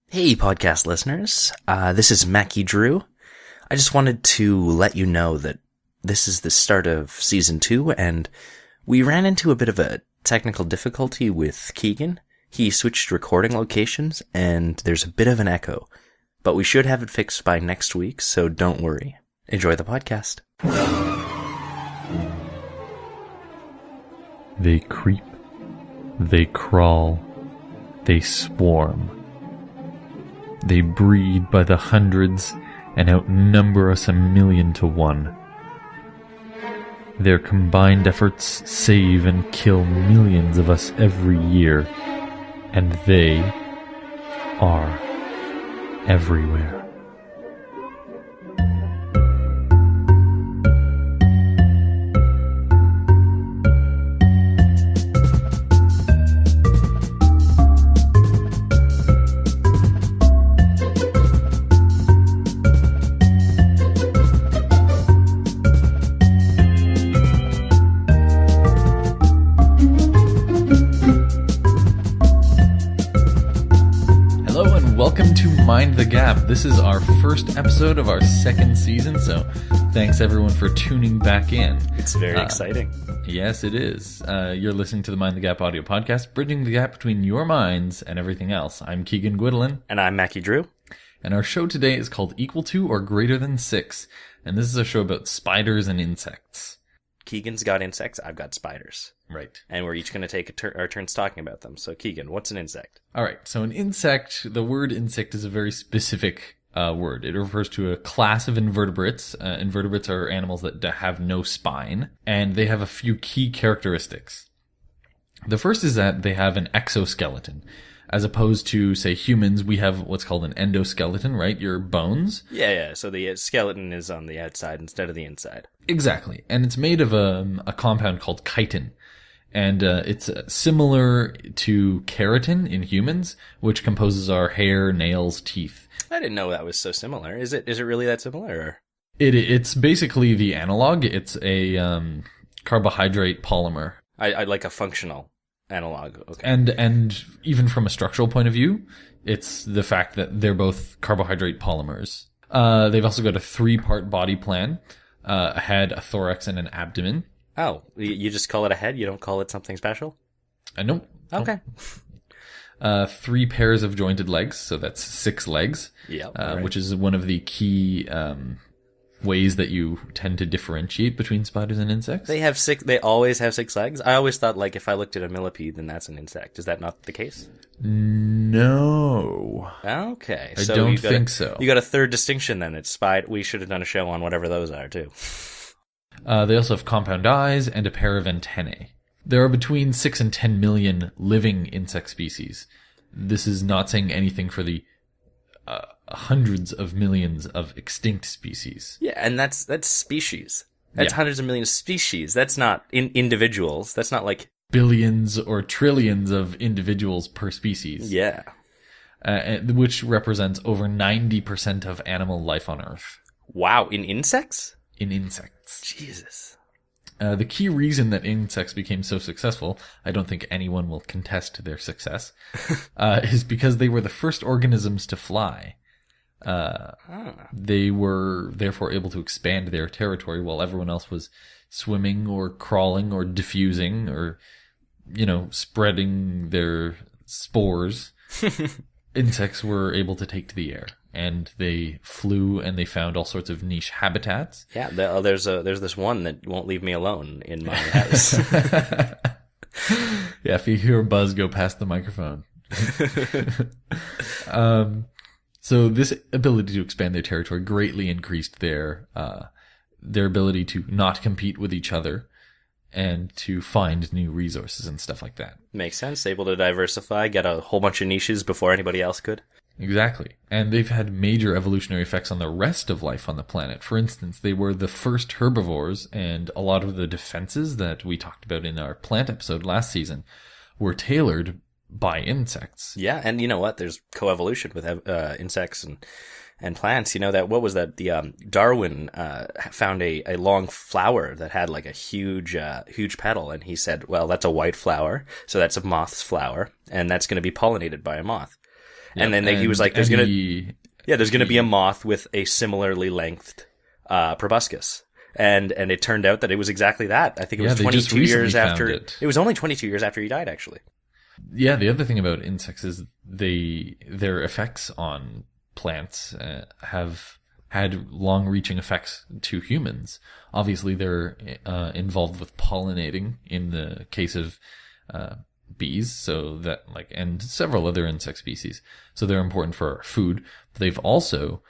Hey, podcast listeners. This is Mackie Drew. I just wanted to let you know that this is the start of season 2, and we ran into a bit of a technical difficulty with Keegan. He switched recording locations, and there's a bit of an echo. But we should have it fixed by next week, so don't worry. Enjoy the podcast. They creep, they crawl, they swarm. They breed by the hundreds and outnumber us 1,000,000 to 1. Their combined efforts save and kill millions of us every year, and they are everywhere. Mind the Gap. This is our first episode of our second season, so thanks everyone for tuning back in. It's very exciting. Yes, it is. You're listening to the Mind the Gap audio podcast, bridging the gap between your minds and everything else. I'm Keegan Gwydolin. And I'm Mackie Drew. And our show today is called Equal to or Greater Than 6, and this is a show about spiders and insects. Keegan's got insects, I've got spiders. Right. And we're each going to take our turns talking about them. So, Keegan, what's an insect? All right. So an insect, the word insect is a very specific word. It refers to a class of invertebrates. Invertebrates are animals that have no spine, and they have a few key characteristics. The first is that they have an exoskeleton. As opposed to, say, humans, we have what's called an endoskeleton, right? Your bones. Yeah. So the skeleton is on the outside instead of the inside. Exactly. And it's made of a compound called chitin. And it's similar to keratin in humans, which composes our hair, nails, teeth. I didn't know that was so similar. Is it really that similar? Or? It's basically the analog. It's a carbohydrate polymer. I like a functional analog. Okay. And even from a structural point of view, it's the fact that they're both carbohydrate polymers. They've also got a 3-part body plan, a head, a thorax, and an abdomen. Oh, you just call it a head? You don't call it something special? Nope. Okay. 3 pairs of jointed legs, so that's 6 legs. Yeah. Right. Which is one of the key ways that you tend to differentiate between spiders and insects. They always have 6 legs? I always thought, like, if I looked at a millipede, then that's an insect. Is that not the case? No. Okay. I don't think so. You got a third distinction then. It's spider. We should have done a show on whatever those are, too. They also have compound eyes and a pair of antennae. There are between 6 and 10 million living insect species. This is not saying anything for the hundreds of millions of extinct species. Yeah, and that's species. That's hundreds of millions of species. That's not individuals. That's not like billions or trillions of individuals per species. Yeah. Which represents over 90% of animal life on Earth. Wow, in insects? In insects. Jesus. The key reason that insects became so successful, I don't think anyone will contest their success, is because they were the first organisms to fly. They were therefore able to expand their territory while everyone else was swimming or crawling or diffusing or, spreading their spores. Insects were able to take to the air. And they flew and they found all sorts of niche habitats. Yeah, there's this one that won't leave me alone in my house. Yeah, if you hear a buzz, go past the microphone. So this ability to expand their territory greatly increased their ability to not compete with each other and to find new resources and stuff like that. Makes sense. Able to diversify, get a whole bunch of niches before anybody else could. Exactly. And they've had major evolutionary effects on the rest of life on the planet. For instance, they were the first herbivores, and a lot of the defenses that we talked about in our plant episode last season were tailored by insects. Yeah, and you know what? There's coevolution with insects and plants. You know that, what was that? The Darwin found a long flower that had like a huge petal, and he said, well, that's a white flower, so that's a moth's flower, and that's going to be pollinated by a moth. And then he was like, there's going to be a moth with a similarly lengthed proboscis. And it turned out that it was exactly that. I think it was 22 years after. It was only 22 years after he died, actually. Yeah, the other thing about insects is their effects on plants have had long-reaching effects to humans. Obviously, they're involved with pollinating in the case of bees, so that and several other insect species. So they're important for our food. But they've also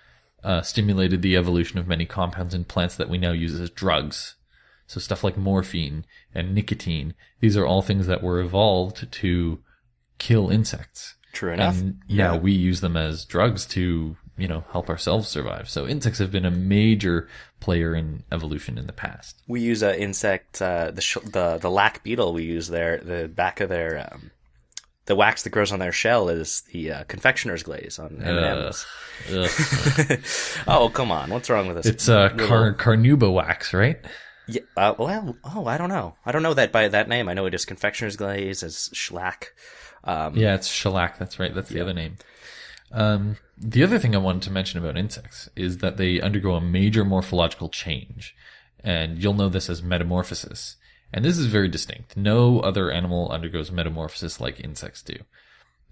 stimulated the evolution of many compounds in plants that we now use as drugs. So stuff like morphine and nicotine, these are all things that were evolved to kill insects. True enough. And now we use them as drugs to, help ourselves survive. So insects have been a major player in evolution in the past. We use an insect, the lac beetle we use the back of their, the wax that grows on their shell is the confectioner's glaze on M&Ms. Oh, come on. What's wrong with this? It's carnauba wax, right? Yeah. I don't know. I don't know that by that name. I know it is confectioner's glaze, as shellac. Yeah, it's shellac. That's right. That's the other name. The other thing I wanted to mention about insects is that they undergo a major morphological change. And you'll know this as metamorphosis. And this is very distinct. No other animal undergoes metamorphosis like insects do.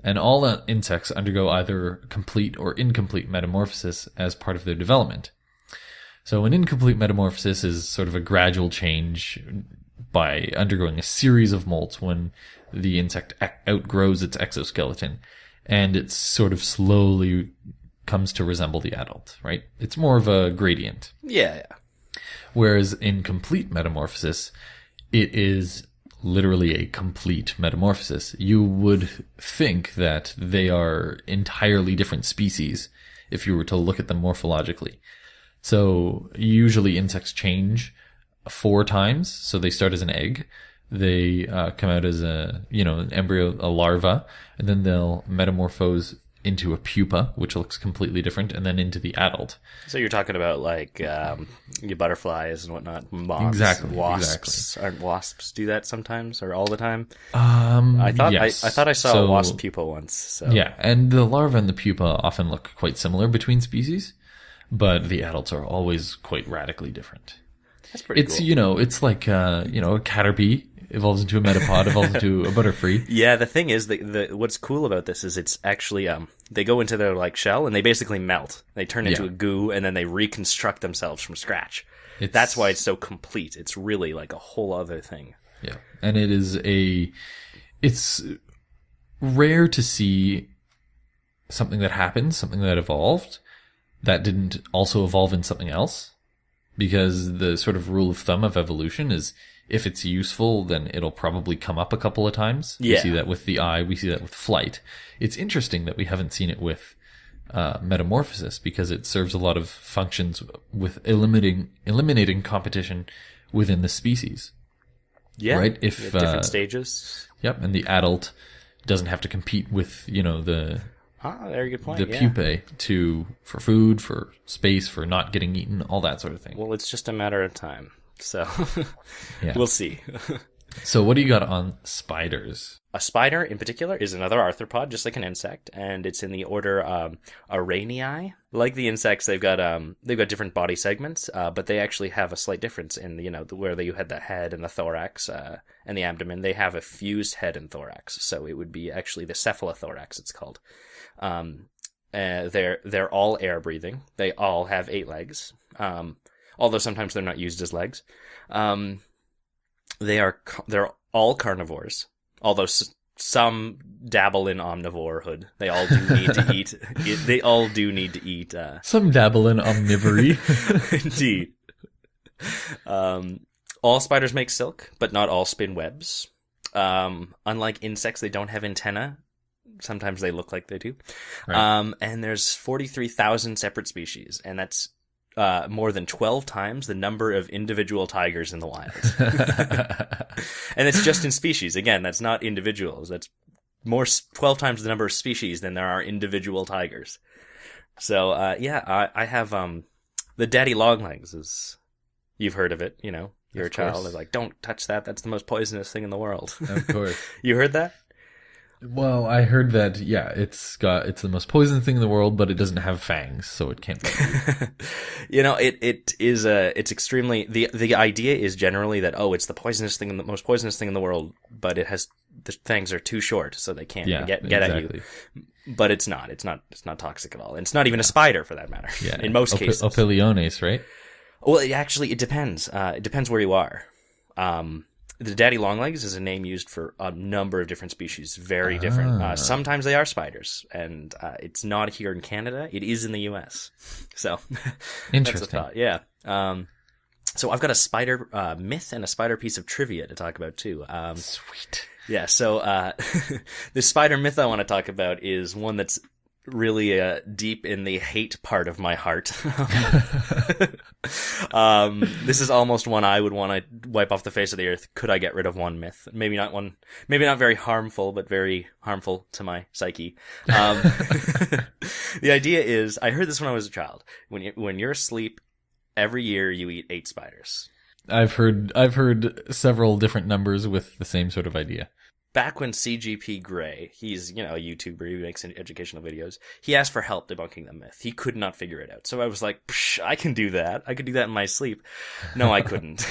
And all insects undergo either complete or incomplete metamorphosis as part of their development. So an incomplete metamorphosis is sort of a gradual change by undergoing a series of molts when the insect outgrows its exoskeleton, and it sort of slowly comes to resemble the adult, right? It's more of a gradient. Yeah. Whereas in complete metamorphosis, it is literally a complete metamorphosis. You would think that they are entirely different species if you were to look at them morphologically. So usually insects change 4 times. So they start as an egg. They come out as an embryo, a larva, and then they'll metamorphose into a pupa, which looks completely different, and then into the adult. So you're talking about your butterflies and whatnot, moths, exactly, wasps. Exactly. Aren't wasps do that sometimes or all the time? Yes. I thought I saw a wasp pupa once. So. Yeah, and the larva and the pupa often look quite similar between species, but the adults are always quite radically different. That's pretty cool. It's like a caterpie evolves into a metapod, evolves into a butterfree. Yeah, the thing is, what's cool about this is it's actually, they go into their, shell, and they basically melt. They turn into a goo, and then they reconstruct themselves from scratch. That's why it's so complete. It's really like a whole other thing. Yeah, and it's rare to see something that happened, something that evolved, that didn't also evolve in something else. Because the sort of rule of thumb of evolution is if it's useful, then it'll probably come up a couple of times. Yeah. We see that with the eye. We see that with flight. It's interesting that we haven't seen it with metamorphosis because it serves a lot of functions with eliminating competition within the species. Yeah. Right? If different stages. Yep. And the adult doesn't have to compete with, the very good point. The pupae for food, for space, for not getting eaten, all that sort of thing. Well, it's just a matter of time. So yeah. We'll see. So what do you got on spiders? A spider in particular is another arthropod, just like an insect, and it's in the order Araneae. Like the insects, they've got different body segments, but they actually have a slight difference in where you had the head and the thorax and the abdomen. They have a fused head and thorax, so it would be actually the cephalothorax. It's called. They're all air breathing. They all have 8 legs. Although sometimes they're not used as legs. They're all carnivores. Although some dabble in omnivorehood. They all do need to eat. They all do need to eat. Some dabble in omnivory. Indeed. All spiders make silk, but not all spin webs. Unlike insects, they don't have antennae. Sometimes they look like they do. Right. And there's 43,000 separate species, and that's more than 12 times the number of individual tigers in the wild. And it's just in species. Again, that's not individuals. That's 12 times the number of species than there are individual tigers. So, I have the daddy longlegs. You've heard of it, You're a child. They're like, don't touch that. That's the most poisonous thing in the world. Of course. You heard that? Well, I heard that, yeah, it's the most poisonous thing in the world, but it doesn't have fangs, so it can't bite you. It's extremely, the idea is generally that, oh, it's the most poisonous thing in the world, but the fangs are too short, so they can't Yeah, get exactly. at you. But it's not toxic at all. And it's not even a spider for that matter. Yeah. In most cases. Opiliones, right? Well, it depends. It depends where you are. The daddy longlegs is a name used for a number of different species, very different. Sometimes they are spiders, and it's not here in Canada. It is in the U.S. So Interesting. that's a thought. Yeah. So I've got a spider myth and a spider piece of trivia to talk about too. Sweet. Yeah. So this spider myth I want to talk about is one that's really deep in the hate part of my heart. This is almost one I would want to wipe off the face of the earth. Could I get rid of one myth? Maybe not very harmful, but very harmful to my psyche. The idea is, I heard this when I was a child. When you're asleep, every year you eat 8 spiders. I've heard several different numbers with the same sort of idea. Back when CGP Grey, he's, a YouTuber, he makes educational videos, he asked for help debunking the myth. He could not figure it out. So I was like, I can do that. I could do that in my sleep. No, I couldn't.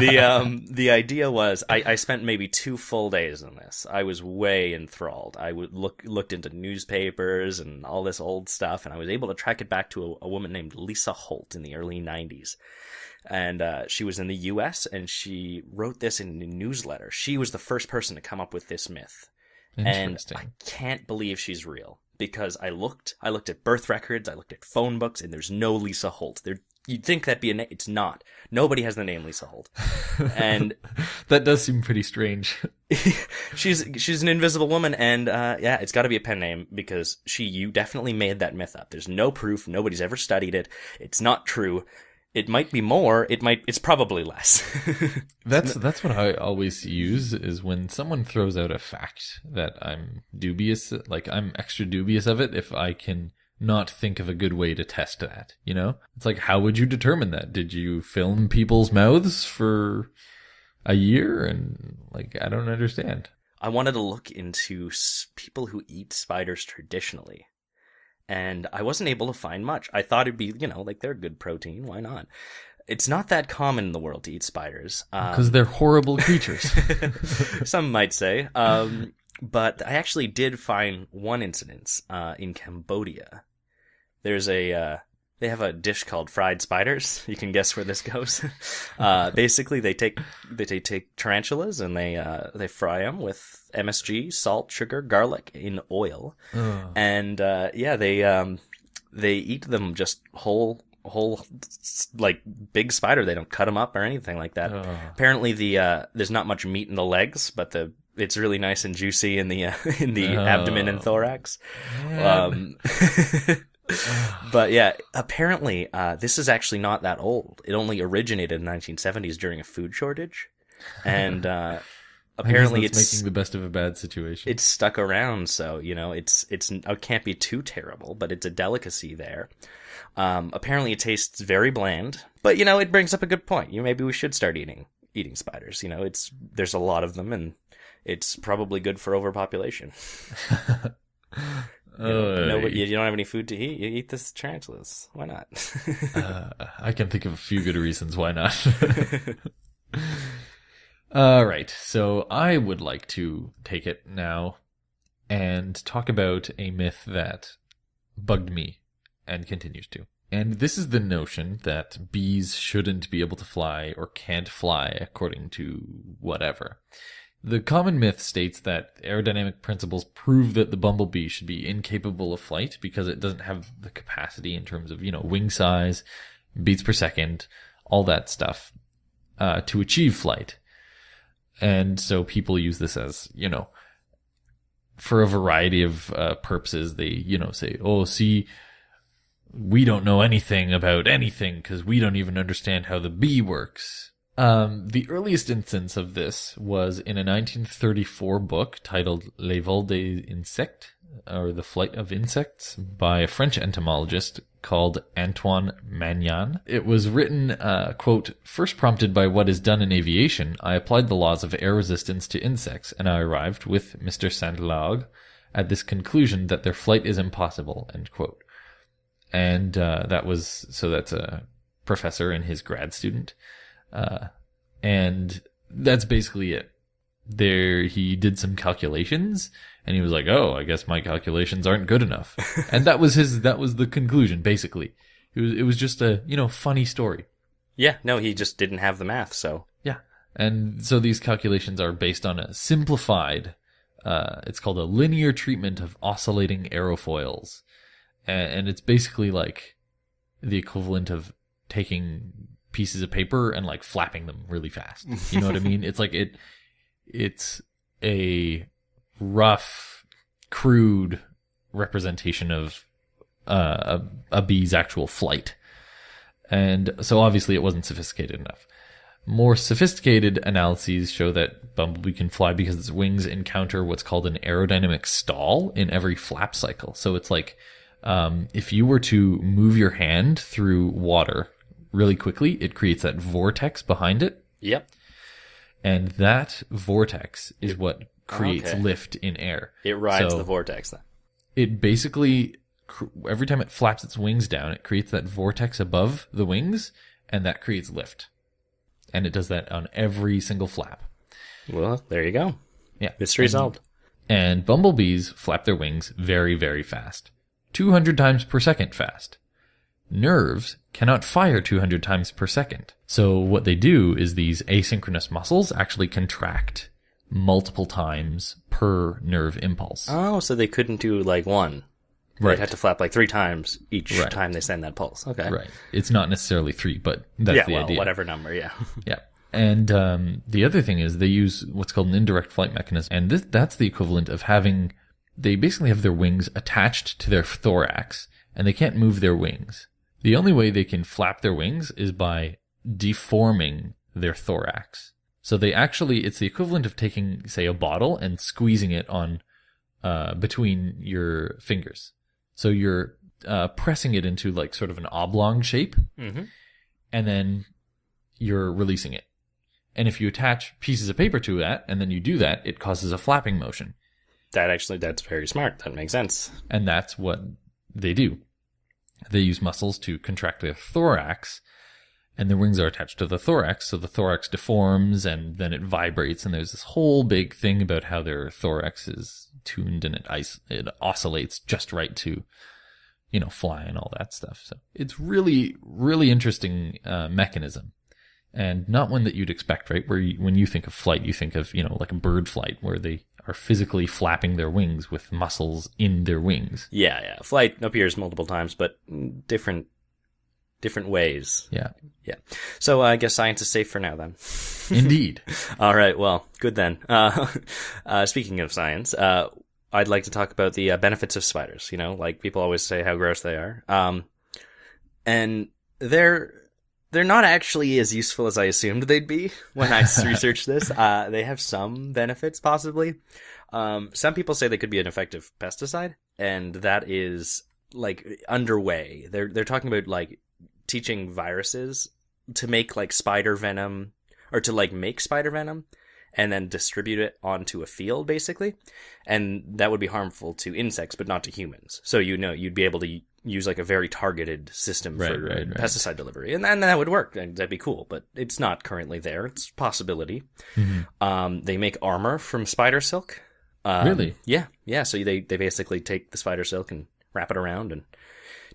The idea was, I spent maybe 2 full days on this. I was way enthralled. I would looked into newspapers and all this old stuff, and I was able to track it back to a woman named Lisa Holt in the early 90s. And she was in the U.S., and she wrote this in a newsletter. She was the first person to come up with this myth. And I can't believe she's real, because I looked at birth records, I looked at phone books, and there's no Lisa Holt. You'd think that'd be a name. It's not. Nobody has the name Lisa Holt. And that does seem pretty strange. she's an invisible woman, and it's got to be a pen name, because you definitely made that myth up. There's no proof. Nobody's ever studied it. It's not true. It might be more. It's probably less. That's what I always use, is when someone throws out a fact that I'm dubious, like I'm extra dubious of it, if I can not think of a good way to test that, It's like, how would you determine that? Did you film people's mouths for a year? And I don't understand. I wanted to look into people who eat spiders traditionally. And I wasn't able to find much. I thought it'd be, they're good protein. Why not? It's not that common in the world to eat spiders. Because they're horrible creatures. Some might say. But I actually did find one incident in Cambodia. They have a dish called fried spiders. You can guess where this goes. Basically, they take tarantulas and they fry them with MSG, salt, sugar, garlic in oil, and they eat them just whole like big spider. They don't cut them up or anything like that. Apparently, there's not much meat in the legs, but it's really nice and juicy in the abdomen and thorax. But yeah, apparently, this is actually not that old. It only originated in the 1970s during a food shortage. And, apparently it's making the best of a bad situation. It's stuck around. So, it can't be too terrible, but it's a delicacy there. Apparently it tastes very bland, but it brings up a good point. Maybe we should start eating spiders. There's a lot of them, and it's probably good for overpopulation. You don't have any food to eat. You eat this tarantulas. Why not? I can think of a few good reasons why not. All right. So I would like to take it now and talk about a myth that bugged me and continues to. And this is the notion that bees shouldn't be able to fly or can't fly according to whatever. The common myth states that aerodynamic principles prove that the bumblebee should be incapable of flight because it doesn't have the capacity in terms of, wing size, beats per second, all that stuff, to achieve flight. And so people use this as, for a variety of purposes. They, say, oh, see, we don't know anything about anything because we don't even understand how the bee works. The earliest instance of this was in a 1934 book titled Les vols des insectes, or The Flight of Insects by a French entomologist called Antoine Magnan. It was written, quote, "First prompted by what is done in aviation, I applied the laws of air resistance to insects, and I arrived, with Mr. Saint-Lague, at this conclusion that their flight is impossible," end quote. And that's a professor and his grad student. And that's basically it. There, he did some calculations, and he was like, "Oh, I guess my calculations aren't good enough." And that was the conclusion, basically. It was just a, funny story. Yeah, no, he just didn't have the math, so. Yeah. And so these calculations are based on a simplified, it's called a linear treatment of oscillating aerofoils. And it's basically like the equivalent of taking pieces of paper and like flapping them really fast. You know what I mean? It's like it's a rough, crude representation of a bee's actual flight. And so obviously it wasn't sophisticated enough. More sophisticated analyses show that bumblebee can fly because its wings encounter what's called an aerodynamic stall in every flap cycle. So it's like, if you were to move your hand through water really quickly, it creates that vortex behind it. Yep. And that vortex is what creates lift in air. It rides the vortex then. It basically, every time it flaps its wings down, it creates that vortex above the wings, and that creates lift. And it does that on every single flap. Well, there you go. Yeah. Mystery solved. And bumblebees flap their wings very, very fast. 200 times per second fast. Nerves cannot fire 200 times per second. So what they do is these asynchronous muscles actually contract multiple times per nerve impulse. Oh, so they couldn't do like one. Right. They'd have to flap like 3 times each time they send that pulse. Okay. Right. It's not necessarily 3, but that's the idea. Whatever number, yeah. Yeah. And the other thing is they use what's called an indirect flight mechanism. And that's the equivalent of they basically have their wings attached to their thorax, and they can't move their wings. The only way they can flap their wings is by deforming their thorax. So it's the equivalent of taking, say, a bottle and squeezing it on between your fingers. So you're pressing it into like sort of an oblong shape, and then you're releasing it. And if you attach pieces of paper to that, and then you do that, it causes a flapping motion. That's very smart. That makes sense. And that's what they do. They use muscles to contract their thorax, and their wings are attached to the thorax, so the thorax deforms, and then it vibrates, and there's this whole big thing about how their thorax is tuned, and it oscillates just right to, fly and all that stuff. So it's really, really interesting mechanism, and not one that you'd expect, right? When you think of flight, you think of, like a bird flight, where they are physically flapping their wings with muscles in their wings. Yeah. Flight appears multiple times, but different ways. Yeah. So I guess science is safe for now then. Indeed. All right. Well, good then. Speaking of science, I'd like to talk about the benefits of spiders. Like people always say how gross they are. And they're not actually as useful as I assumed they'd be when I researched this. They have some benefits, possibly. Some people say they could be an effective pesticide, and that is like underway. They're talking about like teaching viruses to make like spider venom, or to like make spider venom and then distribute it onto a field, basically. And that would be harmful to insects, but not to humans. So, you'd be able to use like a very targeted system for pesticide delivery. And that would work. That'd be cool, but it's not currently there. It's a possibility. Mm-hmm. They make armor from spider silk. Really? Yeah. So they basically take the spider silk and wrap it around, and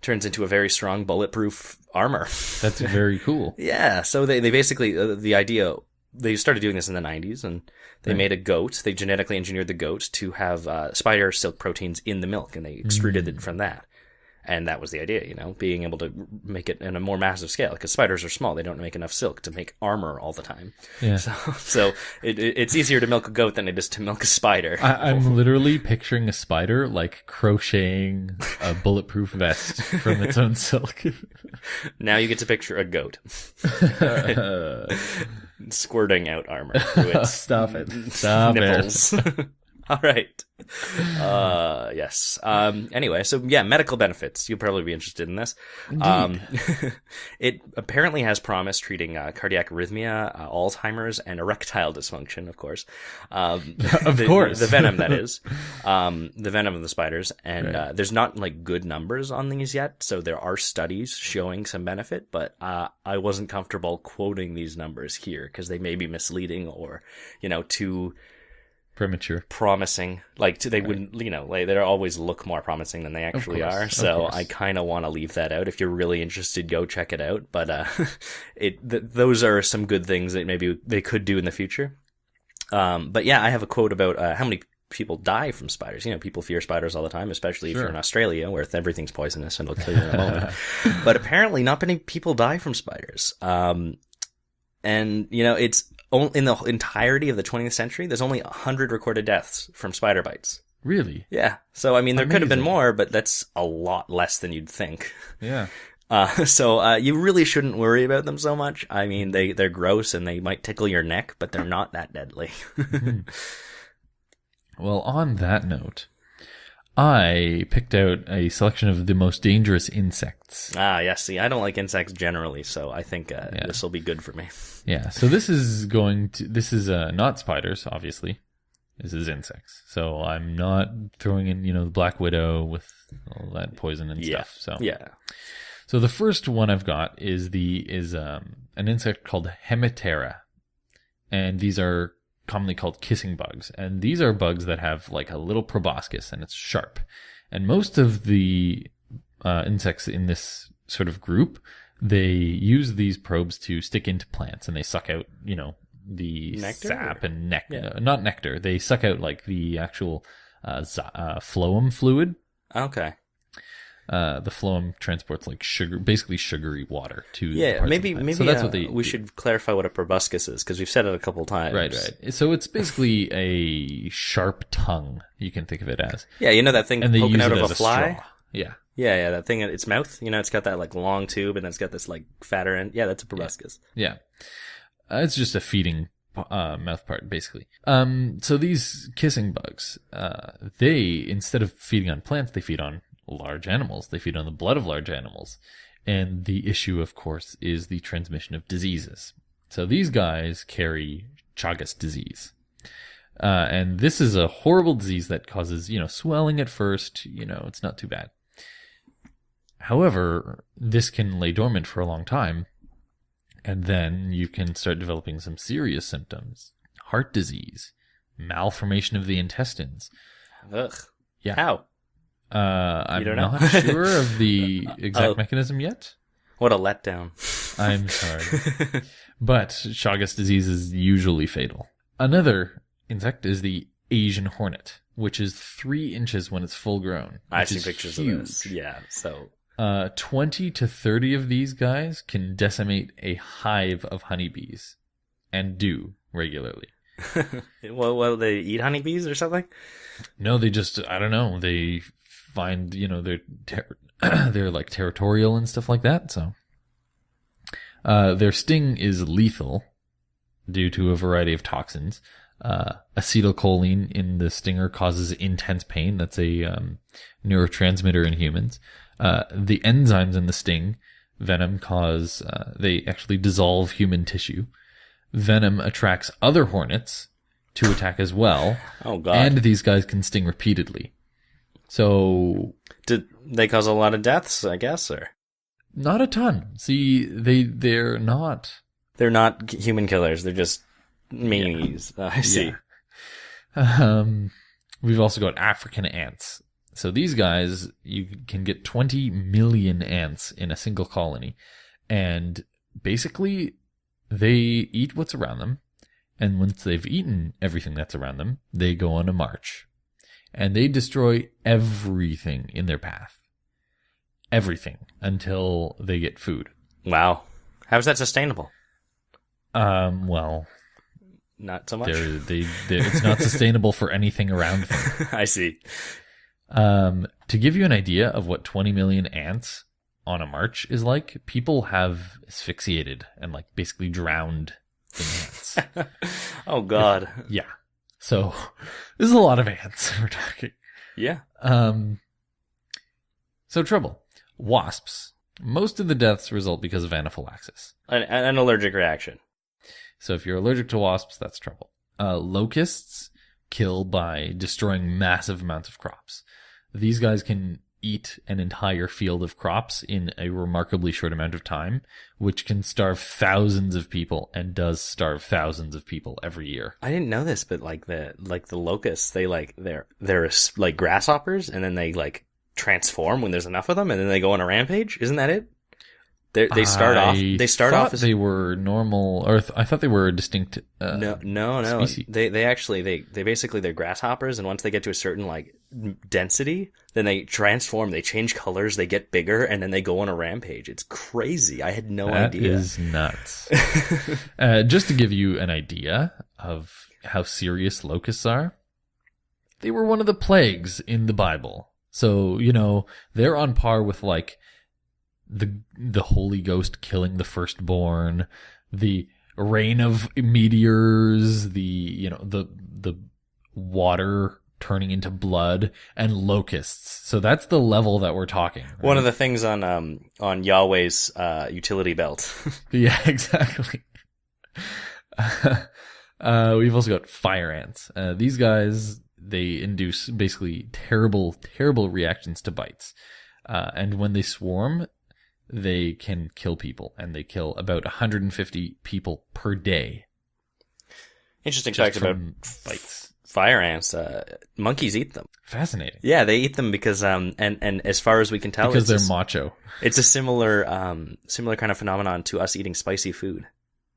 turns into a very strong bulletproof armor. That's very cool. Yeah. So they basically, the idea, they started doing this in the 90s, and they made a goat. They genetically engineered the goat to have spider silk proteins in the milk, and they extruded it from that. And that was the idea, being able to make it in a more massive scale, because spiders are small. They don't make enough silk to make armor all the time. Yeah. So it's easier to milk a goat than it is to milk a spider. I'm literally picturing a spider like crocheting a bulletproof vest from its own silk. Now you get to picture a goat squirting out armor through its Stop nipples. All right. Yes. Anyway, so yeah, medical benefits. You'll probably be interested in this. Indeed. It apparently has promise treating cardiac arrhythmia, Alzheimer's, and erectile dysfunction, of course. Of course. The venom, that is. The venom of the spiders. And Right. there's not like good numbers on these yet, so there are studies showing some benefit, but I wasn't comfortable quoting these numbers here because they may be misleading or, too Premature. promising. Like they wouldn't, like they always look more promising than they actually course, are. of So course. I kind of want to leave that out. If you're really interested, go check it out. But those are some good things that maybe they could do in the future. But yeah, I have a quote about how many people die from spiders. People fear spiders all the time, especially if you're in Australia where everything's poisonous, and I'll tell you in a moment. But apparently not many people die from spiders. And, it's in the entirety of the 20th century, there's only 100 recorded deaths from spider bites. Really? Yeah. So, I mean, there could have been Amazing. more, but that's a lot less than you'd think. Yeah. So you really shouldn't worry about them so much. I mean, they're gross and they might tickle your neck, but they're not that deadly. Well, on that note, I picked out a selection of the most dangerous insects. Yeah, see, I don't like insects generally, so I think this will be good for me. Yeah, so this is not spiders, obviously. This is insects. So I'm not throwing in, the black widow with all that poison and stuff. So Yeah. So the first one I've got is an insect called Hemiptera, and these are commonly called kissing bugs. And these are bugs that have like a little proboscis, and it's sharp. And most of the insects in this sort of group, they use these probes to stick into plants, and they suck out, the Nectar, sap and Yeah. not nectar. They suck out like the actual phloem fluid. Okay. The phloem transports like sugar, basically sugary water to the Yeah, parts maybe of the plant. maybe So that's what we should clarify what a proboscis is, because we've said it a couple times. Right. So it's basically a sharp tongue. You can think of it as, Yeah, that thing and they poking use out it of as a a fly? straw. Yeah. Yeah, that thing in its mouth. It's got that like long tube, and then it's got this like fatter end. Yeah, that's a proboscis. Yeah. It's just a feeding mouth part, basically. So these kissing bugs, they, instead of feeding on plants, they feed on large animals. They feed on the blood of large animals. And the issue, of course, is the transmission of diseases. So these guys carry Chagas disease. And this is a horrible disease that causes, swelling at first. It's not too bad. However, this can lay dormant for a long time. And then you can start developing some serious symptoms. Heart disease, malformation of the intestines. Ugh. Yeah. How? I'm don't know? not sure of the exact mechanism yet. What a letdown. I'm sorry. But Chagas disease is usually fatal. Another insect is the Asian hornet, which is 3 inches when it's full grown. I've which seen is pictures huge. of this. Yeah, so 20 to 30 of these guys can decimate a hive of honeybees, and do regularly. well, they eat honeybees or something? No, they just, I don't know, they find, they're like territorial and stuff like that, so. Their sting is lethal due to a variety of toxins. Acetylcholine in the stinger causes intense pain. That's a neurotransmitter in humans. The enzymes in the sting venom they actually dissolve human tissue. Venom attracts other hornets to attack as well. Oh, God. And these guys can sting repeatedly. So, Did they cause a lot of deaths, I guess, or? not a ton. See, they're not. They're not human killers. They're just meanies. I see. Yeah. We've also got African ants. So these guys, you can get 20 million ants in a single colony. And basically, they eat what's around them. And once they've eaten everything that's around them, they go on a march. And they destroy everything in their path. Everything. Until they get food. Wow. How's that sustainable? Well, Not so much. it's not sustainable for anything around them. I see. To give you an idea of what 20 million ants on a march is like, people have asphyxiated and like basically drowned in ants. Oh, God. Yeah. So this is a lot of ants we're talking. Yeah. So trouble. Wasps. Most of the deaths result because of anaphylaxis. An allergic reaction. So if you're allergic to wasps, that's trouble. Locusts kill by destroying massive amounts of crops. These guys can eat an entire field of crops in a remarkably short amount of time, which can starve thousands of people and does starve thousands of people every year. I didn't know this, but the locusts, they're like grasshoppers, and then they like transform when there's enough of them, and then they go on a rampage. Isn't that it? They start off as they were normal, or I thought they were a distinct no. species. They basically they're grasshoppers, and once they get to a certain like density, then they transform. They change colors. They get bigger, and then they go on a rampage. It's crazy. I had no idea. That is nuts. Just to give you an idea of how serious locusts are, they were one of the plagues in the Bible. So they're on par with like the Holy Ghost killing the firstborn, the rain of meteors, the water turning into blood, and locusts. So that's the level that we're talking. Right? One of the things on Yahweh's utility belt. Yeah, exactly. We've also got fire ants. These guys, they induce basically terrible, terrible reactions to bites. And when they swarm, they can kill people, and they kill about 150 people per day. Interesting fact about bites. Fire ants. Monkeys eat them. Fascinating. Yeah, they eat them because and as far as we can tell, because they're macho. It's a similar kind of phenomenon to us eating spicy food.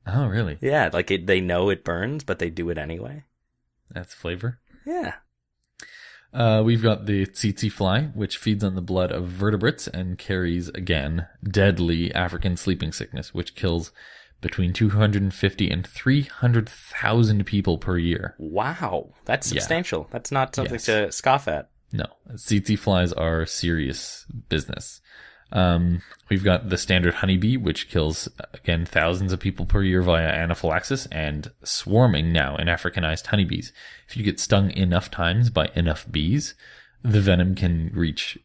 Oh, really? Yeah, like they know it burns, but they do it anyway. That's flavor. Yeah. We've got the tsetse fly, which feeds on the blood of vertebrates and carries, again, deadly African sleeping sickness, which kills between 250 and 300,000 people per year. Wow, that's substantial. Yeah. That's not something to scoff at. No, tsetse flies are serious business. We've got the standard honeybee, which kills, again, thousands of people per year via anaphylaxis, and swarming now in Africanized honeybees. If you get stung enough times by enough bees, the venom can reach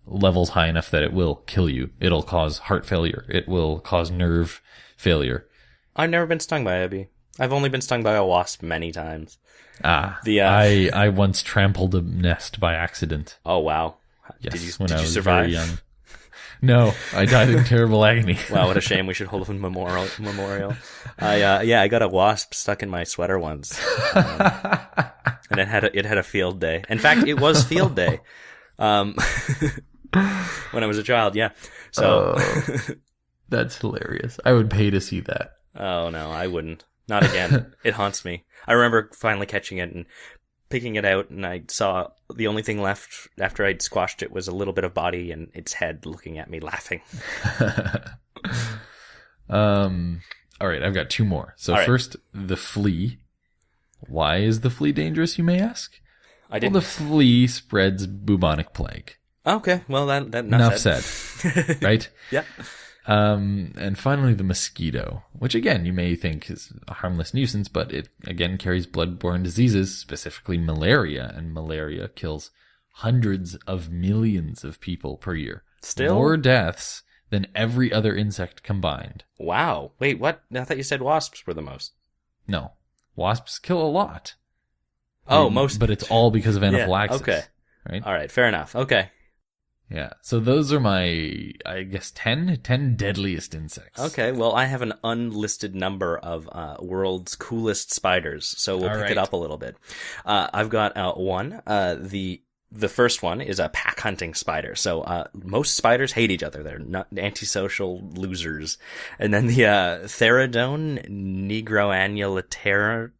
levels high enough that it will kill you. It'll cause heart failure. It will cause nerve failure. I've never been stung by a bee. I've only been stung by a wasp many times. I once trampled a nest by accident. Oh, wow. Yes, did you survive? Very young. No, I died in terrible agony. Wow, what a shame. We should hold a memorial. I got a wasp stuck in my sweater once. And it had a field day. In fact, it was field day. When I was a child, yeah. So that's hilarious. I would pay to see that. Oh no, I wouldn't. Not again. It haunts me. I remember finally catching it and picking it out, and I saw the only thing left after I'd squashed it was a little bit of body and its head looking at me laughing. All right, I've got two more. So first, the flea. Why is the flea dangerous, you may ask? Well, the flea spreads bubonic plague. Okay, well, that enough said. Right? Yeah. And finally, the mosquito, which again, you may think is a harmless nuisance, but it again carries bloodborne diseases, specifically malaria, and malaria kills hundreds of millions of people per year. Still? More deaths than every other insect combined. Wow. Wait, what? I thought you said wasps were the most. No. Wasps kill a lot. Most. But it's all because of anaphylaxis. Yeah, okay. Right? All right, fair enough. Okay. Yeah, so those are my, I guess, 10 deadliest insects. Okay, well, I have an unlisted number of world's coolest spiders, so we'll pick it up a little bit. I've got one. The first one is a pack hunting spider. So most spiders hate each other. They're not antisocial losers. And then the Therodon nigroannulata,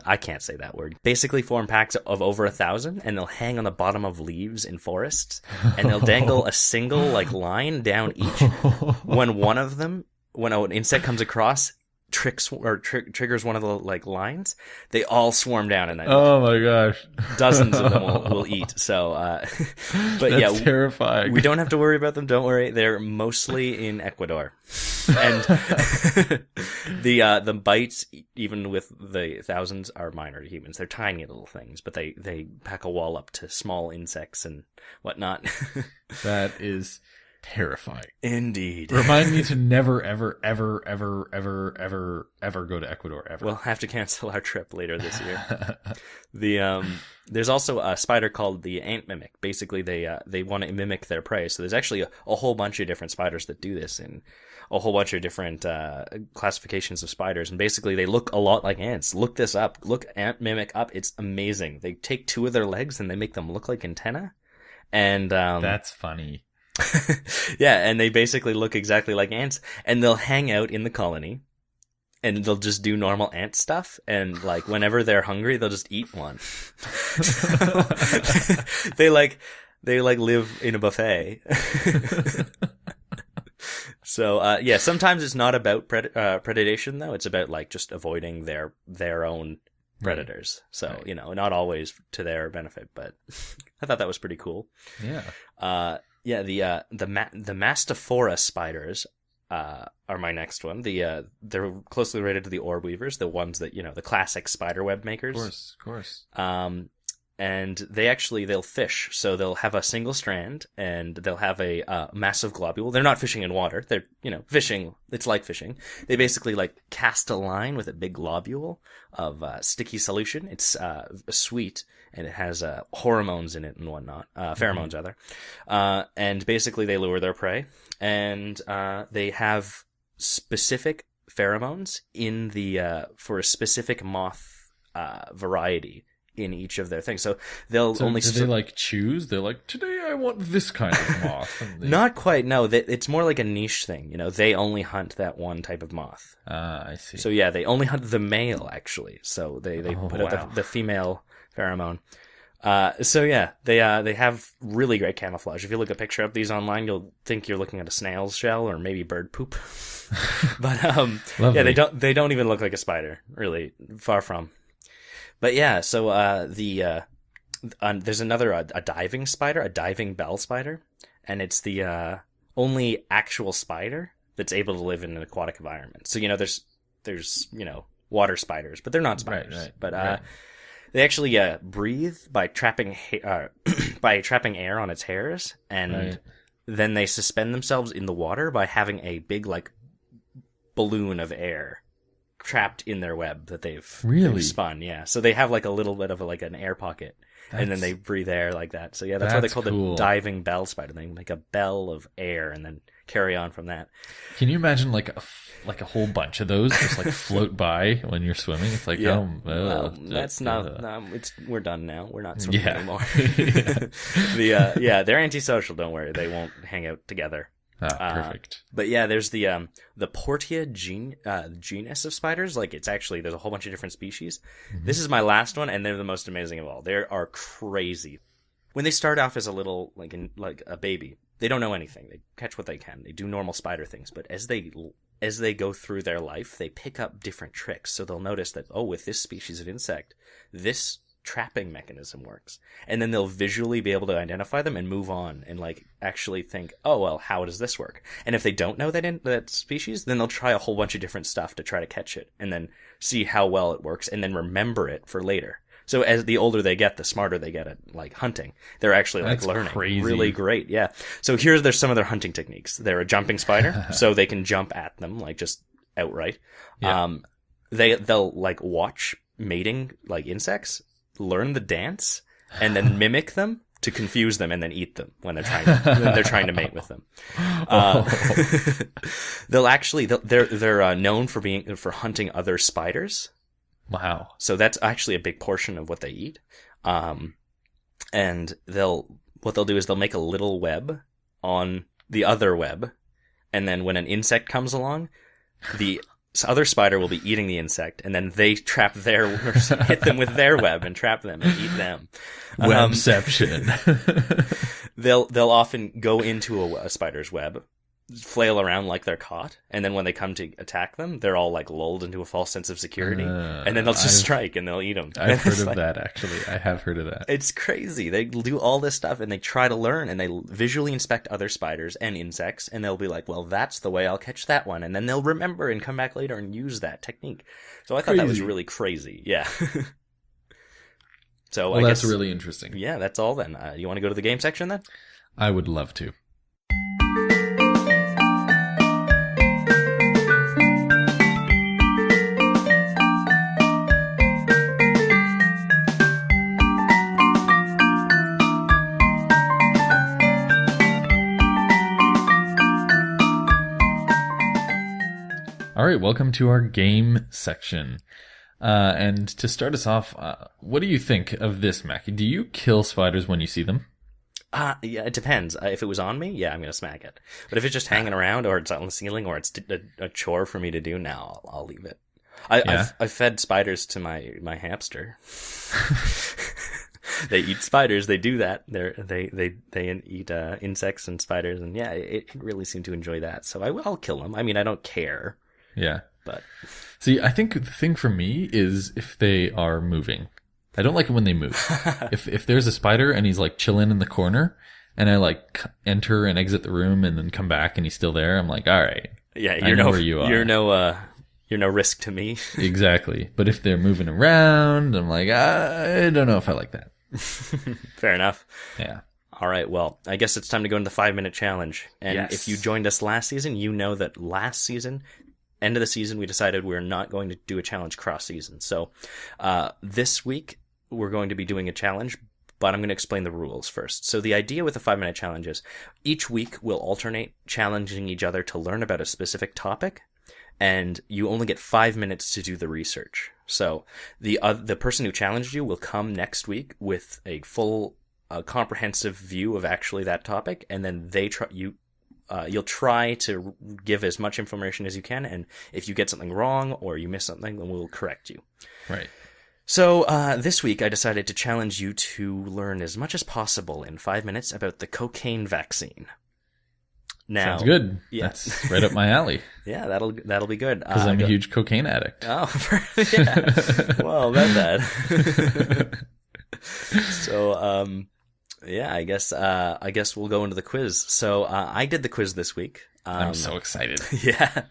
I can't say that word. Basically form packs of over 1,000, and they'll hang on the bottom of leaves in forests, and they'll dangle a single line down each. When an insect comes across, triggers one of the like lines, they all swarm down and then Oh my gosh. dozens of them will eat. So, but That's terrifying. we don't have to worry about them. Don't worry. They're mostly in Ecuador. And the bites, even with the thousands, are minor to humans. They're tiny little things, but they pack a wall up to small insects and whatnot. That is terrifying. Indeed. Remind me to never, ever, ever, ever, ever, ever, ever go to Ecuador, ever. We'll have to cancel our trip later this year. There's also a spider called the ant mimic. Basically, they want to mimic their prey. So there's actually a whole bunch of different spiders that do this, and a whole bunch of different classifications of spiders. And basically, they look a lot like ants. Look this up. Look ant mimic up. It's amazing. They take two of their legs and they make them look like antenna. And that's funny. Yeah, and they basically look exactly like ants, and they'll hang out in the colony, and they'll just do normal ant stuff, and like whenever they're hungry, they'll just eat one. They live in a buffet. So yeah, sometimes it's not about predation though. It's about like just avoiding their own predators. Right. So right. Not always to their benefit, but I thought that was pretty cool. Yeah. Yeah, the Mastophora spiders are my next one. They're closely related to the orb weavers, the ones that the classic spider web makers. Of course. And they'll fish, so they'll have a single strand, and they'll have a massive globule. They're not fishing in water. They're fishing. It's like fishing. They basically like cast a line with a big globule of sticky solution. It's sweet. And it has hormones in it and whatnot, pheromones rather. And basically they lure their prey, and they have specific pheromones in for a specific moth variety in each of their things. So they'll only. Do they like choose? They're like, today I want this kind of moth. Not quite. No, it's more like a niche thing. They only hunt that one type of moth. Ah, I see. So yeah, they only hunt the male actually. So they put out the female pheromone. So yeah, they have really great camouflage. If you look a picture of these online, you'll think you're looking at a snail's shell or maybe bird poop. But yeah, they don't even look like a spider, really, far from. But yeah, so there's another a diving spider, a diving bell spider, and it's the only actual spider that's able to live in an aquatic environment. So there's water spiders, but they're not spiders. Right. But right. They actually breathe by trapping air on its hairs, and then they suspend themselves in the water by having a big like balloon of air trapped in their web that they've spun. Yeah, so they have like a little bit of an air pocket, and then they breathe air like that. So yeah, that's why they call the diving bell spider. They make a bell of air and then carry on from that. Can you imagine like a whole bunch of those just like float by when you're swimming? It's like, that's not. We're done now. We're not swimming anymore. They're antisocial. Don't worry, they won't hang out together. Perfect. But yeah, there's the Portia genus of spiders. Like there's a whole bunch of different species. Mm-hmm. This is my last one, and they're the most amazing of all. They are crazy. When they start off as a little like a baby, they don't know anything. They catch what they can. They do normal spider things. But as they go through their life, they pick up different tricks. So they'll notice that, with this species of insect, this trapping mechanism works. And then they'll visually be able to identify them and move on and actually think, how does this work? And if they don't know that species, then they'll try a whole bunch of different stuff to try to catch it and then see how well it works and then remember it for later. So as the older they get, the smarter they get at hunting. They're actually learning. Crazy. Really great. Yeah. So there's some of their hunting techniques. They're a jumping spider, so they can jump at them just outright. Yeah. They'll watch mating insects, learn the dance, and then mimic them to confuse them and then eat them when they're trying to mate with them. They're known for hunting other spiders. Wow. So that's actually a big portion of what they eat. And what they'll do is they'll make a little web on the other web, and then when an insect comes along, the other spider will be eating the insect, and then they hit them with their web and trap them and eat them. Webception. They'll often go into a spider's web, flail around like they're caught, and then when they come to attack them, they're all like lulled into a false sense of security, and then they'll just strike and they'll eat them. I've heard of that, actually. I have heard of that. It's crazy. They do all this stuff and they try to learn, and they visually inspect other spiders and insects, and they'll be like, well, that's the way I'll catch that one, and then they'll remember and come back later and use that technique. So I thought that was really crazy. Yeah. So well, that's really interesting. Yeah, that's all then. You want to go to the game section then? I would love to. All right, welcome to our game section. And to start us off, what do you think of this, Mackie? Do you kill spiders when you see them? Yeah, it depends. If it was on me, yeah, I'm going to smack it. But if it's just hanging around, or it's on the ceiling, or it's a chore for me to do, now I'll leave it. I've fed spiders to my hamster. They eat spiders. They do that. They eat insects and spiders, and yeah, it really seemed to enjoy that. So I'll kill them. I mean, I don't care. Yeah. But see, I think the thing for me is if they are moving. I don't like it when they move. If there's a spider and he's like chilling in the corner, and I like enter and exit the room and then come back and he's still there, I'm like, all right. Yeah, you're no risk to me. Exactly. But if they're moving around, I'm like, I don't know if I like that. Fair enough. Yeah. All right, well, I guess it's time to go into the 5-minute challenge. And yes. If you joined us last season, you know that last season, end of the season, we decided we're not going to do a challenge cross-season. So this week, we're going to be doing a challenge, but I'm going to explain the rules first. So the idea with the 5-minute challenge is each week we'll alternate challenging each other to learn about a specific topic, and you only get 5 minutes to do the research. So the person who challenged you will come next week with a full comprehensive view of actually that topic, and then you'll try to give as much information as you can, and if you get something wrong or you miss something, then we'll correct you. Right. So this week I decided to challenge you to learn as much as possible in 5 minutes about the cocaine vaccine. Now, sounds good. Yeah. That's right up my alley. Yeah, that'll be good. Because I'm a huge cocaine addict. Oh, yeah. Well, about that. So, yeah, I guess we'll go into the quiz. So, I did the quiz this week. I'm so excited. Yeah,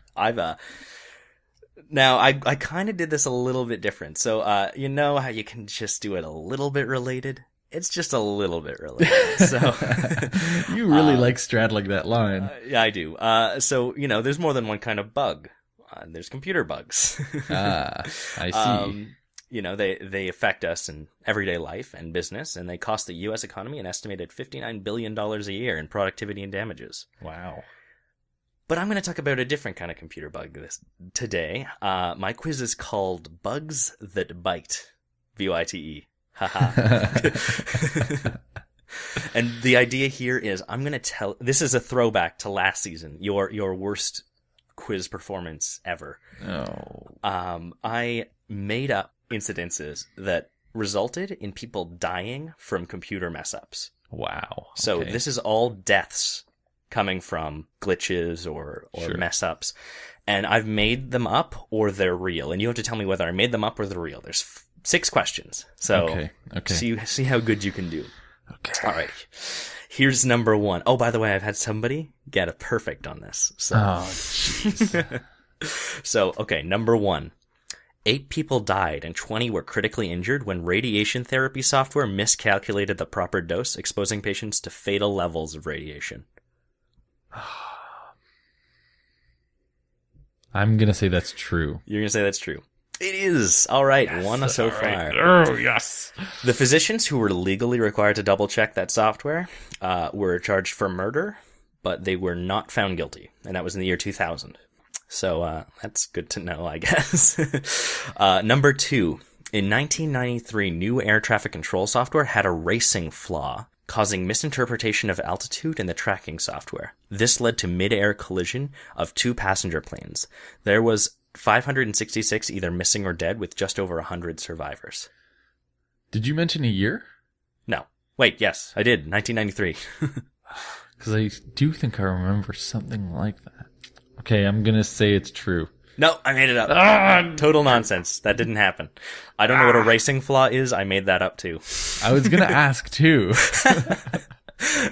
now I kind of did this a little bit different. So, you know how you can just do it a little bit related? It's just a little bit related. So, you really like straddling that line. Yeah, I do. So, you know, there's more than one kind of bug. There's computer bugs. I see. You know, they affect us in everyday life and business, and they cost the U.S. economy an estimated $59 billion a year in productivity and damages. Wow. But I'm going to talk about a different kind of computer bug today. My quiz is called Bugs That Bite. B-Y-T-E. Haha. And the idea here is I'm going to this is a throwback to last season, your worst quiz performance ever. Oh. I made up incidences that resulted in people dying from computer mess ups. Wow. So this is all deaths coming from glitches or sure. mess ups. And I've made them up or they're real. And you have to tell me whether I made them up or they're real. There's 6 questions. So okay. See how good you can do. Okay. All right. Here's number 1. Oh, by the way, I've had somebody get a perfect on this. So. Oh, jeez. So, okay, number 1. 8 people died and 20 were critically injured when radiation therapy software miscalculated the proper dose, exposing patients to fatal levels of radiation. I'm going to say that's true. You're going to say that's true. It is. All right. Yes, one so far. Right. Oh, yes. The physicians who were legally required to double check that software were charged for murder, but they were not found guilty. And that was in the year 2000. So that's good to know, I guess. Number 2. In 1993, new air traffic control software had a racing flaw, causing misinterpretation of altitude in the tracking software. This led to mid-air collision of 2 passenger planes. There was 566 either missing or dead, with just over 100 survivors. Did you mention a year? No. Wait, yes, I did. 1993. Because I do think I remember something like that. Okay, I'm going to say it's true. No, I made it up. Total nonsense. That didn't happen. I don't know what a racing flaw is. I made that up too. I was going to ask too.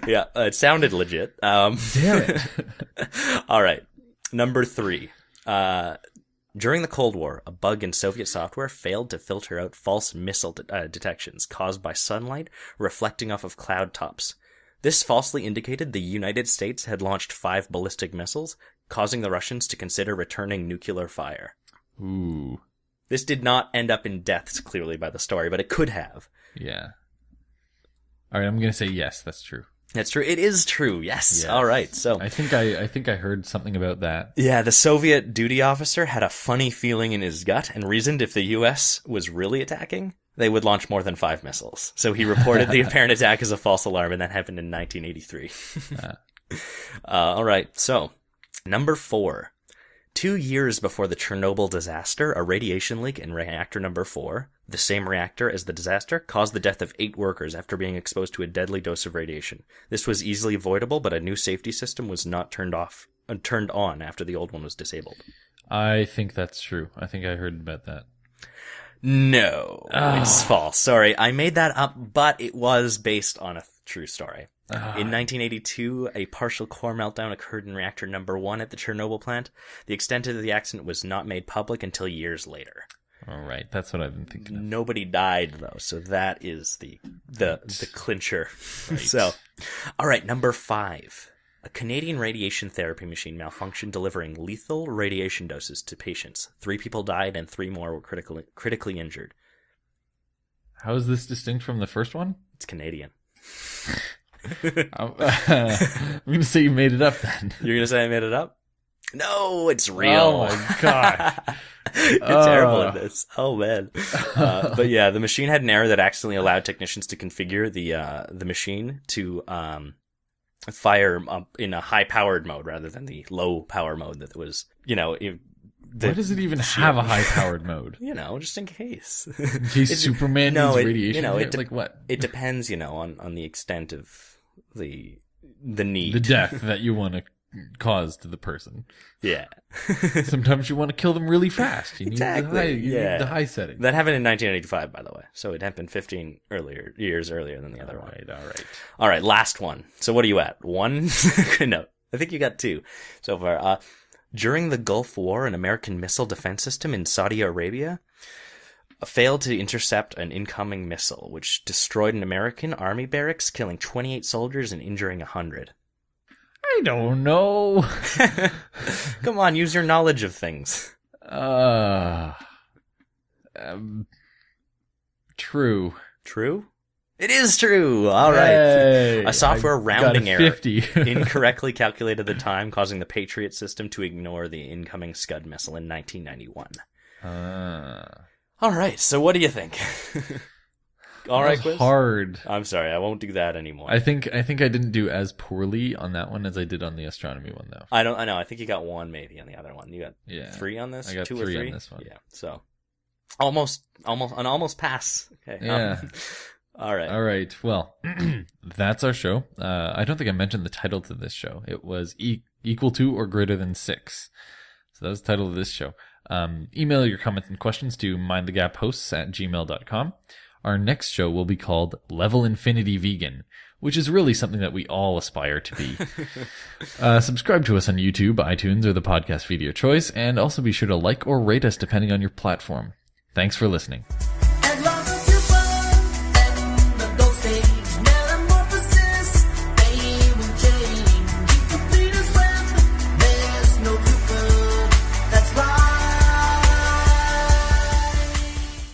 Yeah, it sounded legit. Damn it. All right. Number 3. During the Cold War, a bug in Soviet software failed to filter out false missile detections caused by sunlight reflecting off of cloud tops. This falsely indicated the United States had launched 5 ballistic missiles, causing the Russians to consider returning nuclear fire. Ooh. This did not end up in deaths, clearly, by the story, but it could have. Yeah. All right, I'm going to say yes, that's true. That's true. It is true. Yes. All right. So I think I heard something about that. yeah, the Soviet duty officer had a funny feeling in his gut and reasoned if the U.S. was really attacking, they would launch more than 5 missiles. So he reported the apparent attack as a false alarm, and that happened in 1983. All right. So number 4. 2 years before the Chernobyl disaster, a radiation leak in reactor number 4, the same reactor as the disaster, caused the death of 8 workers after being exposed to a deadly dose of radiation. This was easily avoidable, but a new safety system was not turned on after the old one was disabled. I think that's true. I think I heard about that. No, it's false. Sorry, I made that up, but it was based on a true story. In 1982, a partial core meltdown occurred in reactor number 1 at the Chernobyl plant. The extent of the accident was not made public until years later. All right, that's what I've been thinking of. Nobody died, though, so that is the clincher. Right. So, all right, number 5. A Canadian radiation therapy machine malfunctioned, delivering lethal radiation doses to patients. 3 people died and 3 more were critically injured. How is this distinct from the first one? It's Canadian. I'm going to say you made it up then. You're going to say I made it up? No, it's real. Oh my god. You're terrible at this. Oh man. But yeah, the machine had an error that accidentally allowed technicians to configure the machine to fire in a high powered mode rather than the low power mode that was, why does it even have a high powered mode? Just in case. In case Superman needs radiation. Like what? It depends, on the extent of the need. The death that you want to cause to the person. Yeah. Sometimes you want to kill them really fast. You Exactly. need the high setting. That happened in 1985, by the way. So it happened 15 years earlier than the other one. All right, last one. So what are you at? 1? No, I think you got 2 so far. During the Gulf War, an American missile defense system in Saudi Arabia failed to intercept an incoming missile, which destroyed an American army barracks, killing 28 soldiers and injuring 100. I don't know. Come on, use your knowledge of things. True. True? It is true. All right. A software rounding error incorrectly calculated the time, causing the Patriot system to ignore the incoming Scud missile in 1991. All right. So what do you think? All right, quiz? Hard. I'm sorry. I won't do that anymore. I think I didn't do as poorly on that one as I did on the astronomy one, though. I know. I think you got 1 maybe on the other one. You got 3 on this? I got 2 3 or 3 on this one. Yeah. So almost pass. Okay. Yeah. All right. All right. Well, that's our show. I don't think I mentioned the title to this show. It was equal to or greater than 6. So that was the title of this show. Email your comments and questions to mindthegaphosts@gmail.com. Our next show will be called Level Infinity Vegan, which is really something that we all aspire to be. Subscribe to us on YouTube, iTunes, or the podcast video choice, and also be sure to like or rate us depending on your platform. Thanks for listening.